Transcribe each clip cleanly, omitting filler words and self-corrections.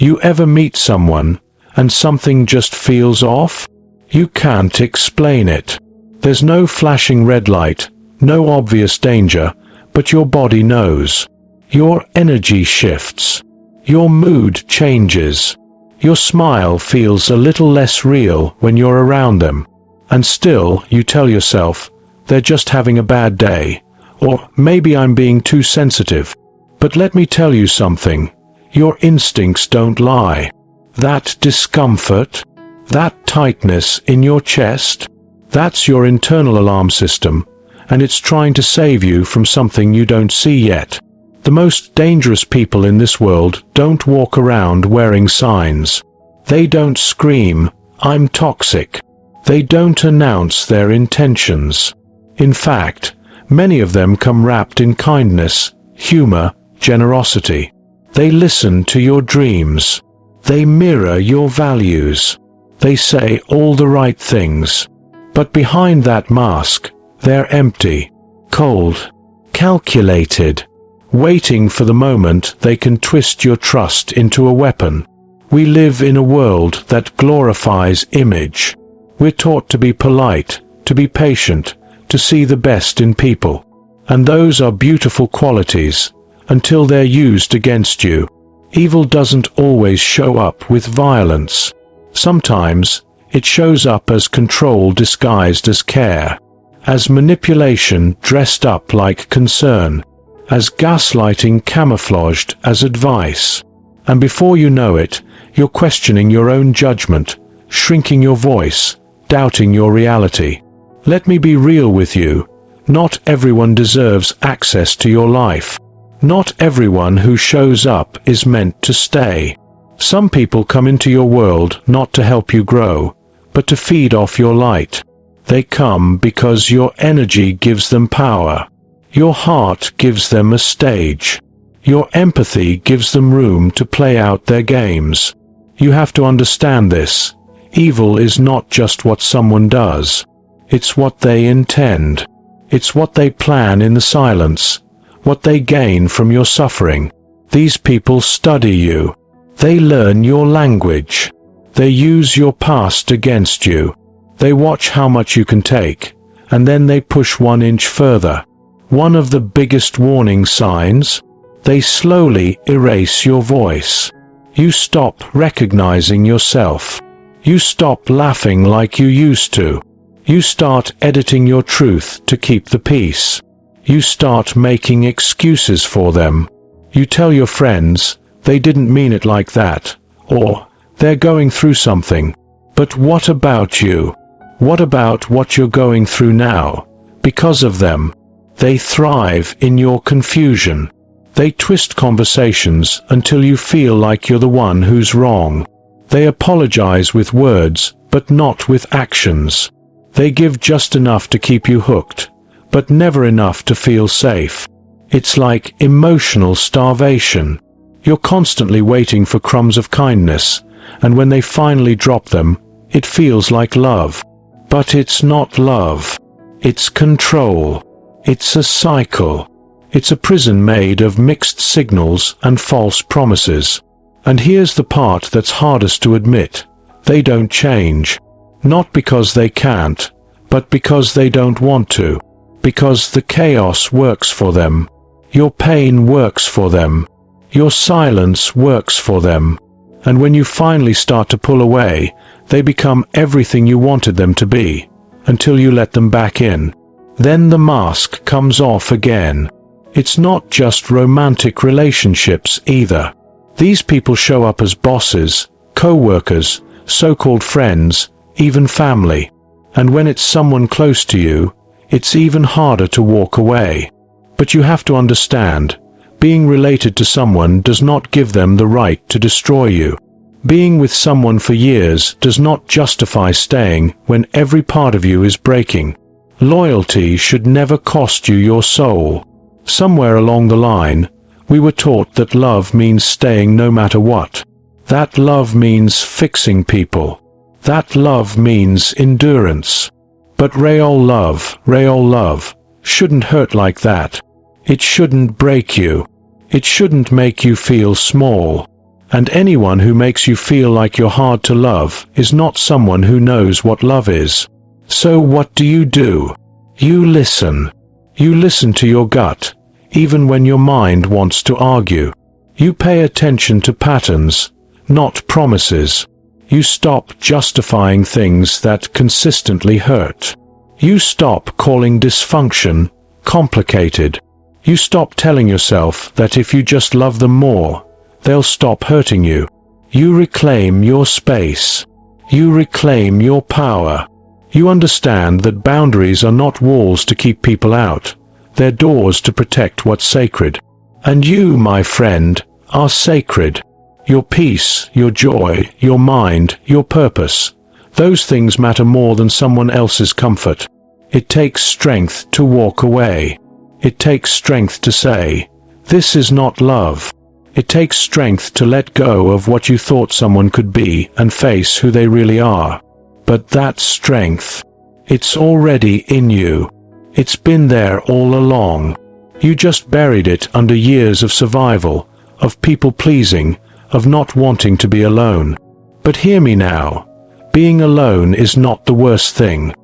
You ever meet someone, and something just feels off? You can't explain it. There's no flashing red light, no obvious danger, but your body knows. Your energy shifts. Your mood changes. Your smile feels a little less real when you're around them. And still, you tell yourself, they're just having a bad day. Or maybe I'm being too sensitive. But let me tell you something. Your instincts don't lie. That discomfort, that tightness in your chest, that's your internal alarm system, and it's trying to save you from something you don't see yet. The most dangerous people in this world don't walk around wearing signs. They don't scream, "I'm toxic." They don't announce their intentions. In fact, many of them come wrapped in kindness, humor, generosity. They listen to your dreams. They mirror your values. They say all the right things. But behind that mask, they're empty, cold, calculated, waiting for the moment they can twist your trust into a weapon. We live in a world that glorifies image. We're taught to be polite, to be patient, to see the best in people. And those are beautiful qualities, until they're used against you. Evil doesn't always show up with violence. Sometimes, it shows up as control disguised as care, as manipulation dressed up like concern, as gaslighting camouflaged as advice. And before you know it, you're questioning your own judgment, shrinking your voice, doubting your reality. Let me be real with you. Not everyone deserves access to your life. Not everyone who shows up is meant to stay. Some people come into your world not to help you grow, but to feed off your light. They come because your energy gives them power. Your heart gives them a stage. Your empathy gives them room to play out their games. You have to understand this. Evil is not just what someone does. It's what they intend. It's what they plan in the silence, what they gain from your suffering. These people study you. They learn your language. They use your past against you. They watch how much you can take, and then they push 1 inch further. One of the biggest warning signs? They slowly erase your voice. You stop recognizing yourself. You stop laughing like you used to. You start editing your truth to keep the peace. You start making excuses for them. You tell your friends, they didn't mean it like that, or they're going through something. But what about you? What about what you're going through now? Because of them, they thrive in your confusion. They twist conversations until you feel like you're the one who's wrong. They apologize with words, but not with actions. They give just enough to keep you hooked, but never enough to feel safe. It's like emotional starvation. You're constantly waiting for crumbs of kindness, and when they finally drop them, it feels like love. But it's not love. It's control. It's a cycle. It's a prison made of mixed signals and false promises. And here's the part that's hardest to admit. They don't change. Not because they can't, but because they don't want to. Because the chaos works for them. Your pain works for them. Your silence works for them. And when you finally start to pull away, they become everything you wanted them to be, until you let them back in. Then the mask comes off again. It's not just romantic relationships either. These people show up as bosses, co-workers, so-called friends, even family. And when it's someone close to you, it's even harder to walk away. But you have to understand, being related to someone does not give them the right to destroy you. Being with someone for years does not justify staying when every part of you is breaking. Loyalty should never cost you your soul. Somewhere along the line, we were taught that love means staying no matter what. That love means fixing people. That love means endurance. But real love, shouldn't hurt like that. It shouldn't break you. It shouldn't make you feel small. And anyone who makes you feel like you're hard to love is not someone who knows what love is. So what do? You listen. You listen to your gut, even when your mind wants to argue. You pay attention to patterns, not promises. You stop justifying things that consistently hurt. You stop calling dysfunction complicated. You stop telling yourself that if you just love them more, they'll stop hurting you. You reclaim your space. You reclaim your power. You understand that boundaries are not walls to keep people out. They're doors to protect what's sacred. And you, my friend, are sacred. Your peace, your joy, your mind, your purpose. Those things matter more than someone else's comfort. It takes strength to walk away. It takes strength to say, "This is not love." It takes strength to let go of what you thought someone could be and face who they really are. But that strength, it's already in you. It's been there all along. You just buried it under years of survival, of people-pleasing, of not wanting to be alone. But hear me now. Being alone is not the worst thing.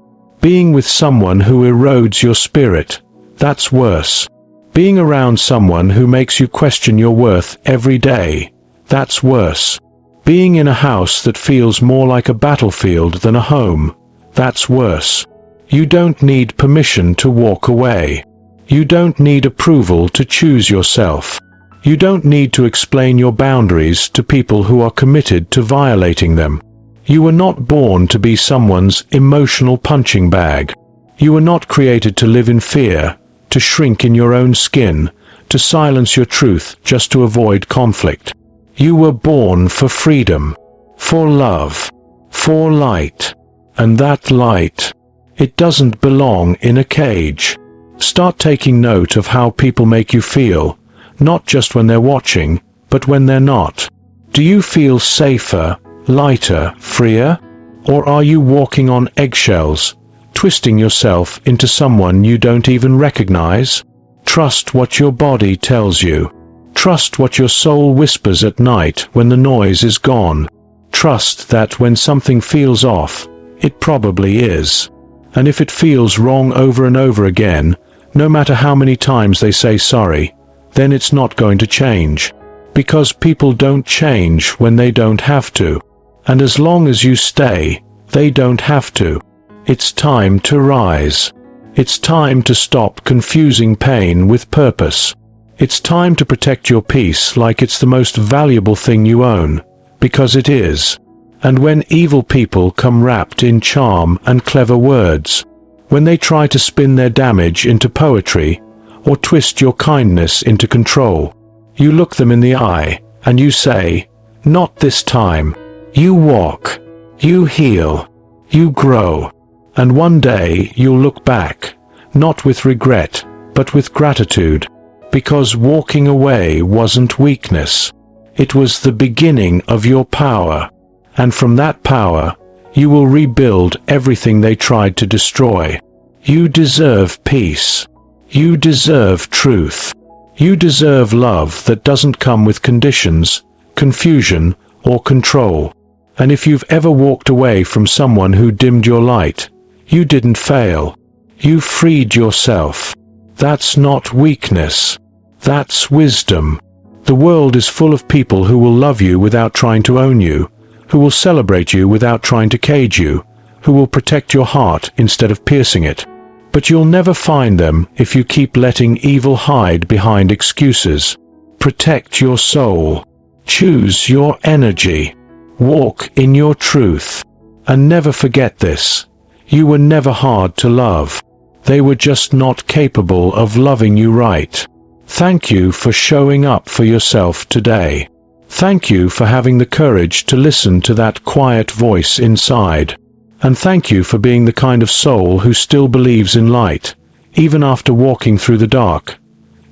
Being with someone who erodes your spirit, that's worse. Being around someone who makes you question your worth every day, that's worse. Being in a house that feels more like a battlefield than a home, that's worse. You don't need permission to walk away. You don't need approval to choose yourself. You don't need to explain your boundaries to people who are committed to violating them. You were not born to be someone's emotional punching bag. You were not created to live in fear, to shrink in your own skin, to silence your truth just to avoid conflict. You were born for freedom, for love, for light. And that light, it doesn't belong in a cage. Start taking note of how people make you feel, not just when they're watching, but when they're not. Do you feel safer, lighter, freer? Or are you walking on eggshells, twisting yourself into someone you don't even recognize? Trust what your body tells you. Trust what your soul whispers at night when the noise is gone. Trust that when something feels off, it probably is. And if it feels wrong over and over again, no matter how many times they say sorry, then it's not going to change. Because people don't change when they don't have to. And as long as you stay, they don't have to. It's time to rise. It's time to stop confusing pain with purpose. It's time to protect your peace like it's the most valuable thing you own, because it is. And when evil people come wrapped in charm and clever words, when they try to spin their damage into poetry, or twist your kindness into control, you look them in the eye, and you say, "Not this time." You walk. You heal. You grow. And one day you'll look back, not with regret, but with gratitude, because walking away wasn't weakness. It was the beginning of your power. And from that power, you will rebuild everything they tried to destroy. You deserve peace. You deserve truth. You deserve love that doesn't come with conditions, confusion, or control. And if you've ever walked away from someone who dimmed your light, you didn't fail. You freed yourself. That's not weakness. That's wisdom. The world is full of people who will love you without trying to own you, who will celebrate you without trying to cage you, who will protect your heart instead of piercing it. But you'll never find them if you keep letting evil hide behind excuses. Protect your soul. Choose your energy. Walk in your truth. And never forget this. You were never hard to love. They were just not capable of loving you right. Thank you for showing up for yourself today. Thank you for having the courage to listen to that quiet voice inside. And thank you for being the kind of soul who still believes in light, even after walking through the dark.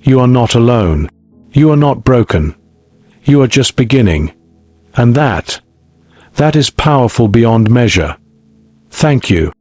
You are not alone. You are not broken. You are just beginning. And that is powerful beyond measure. Thank you.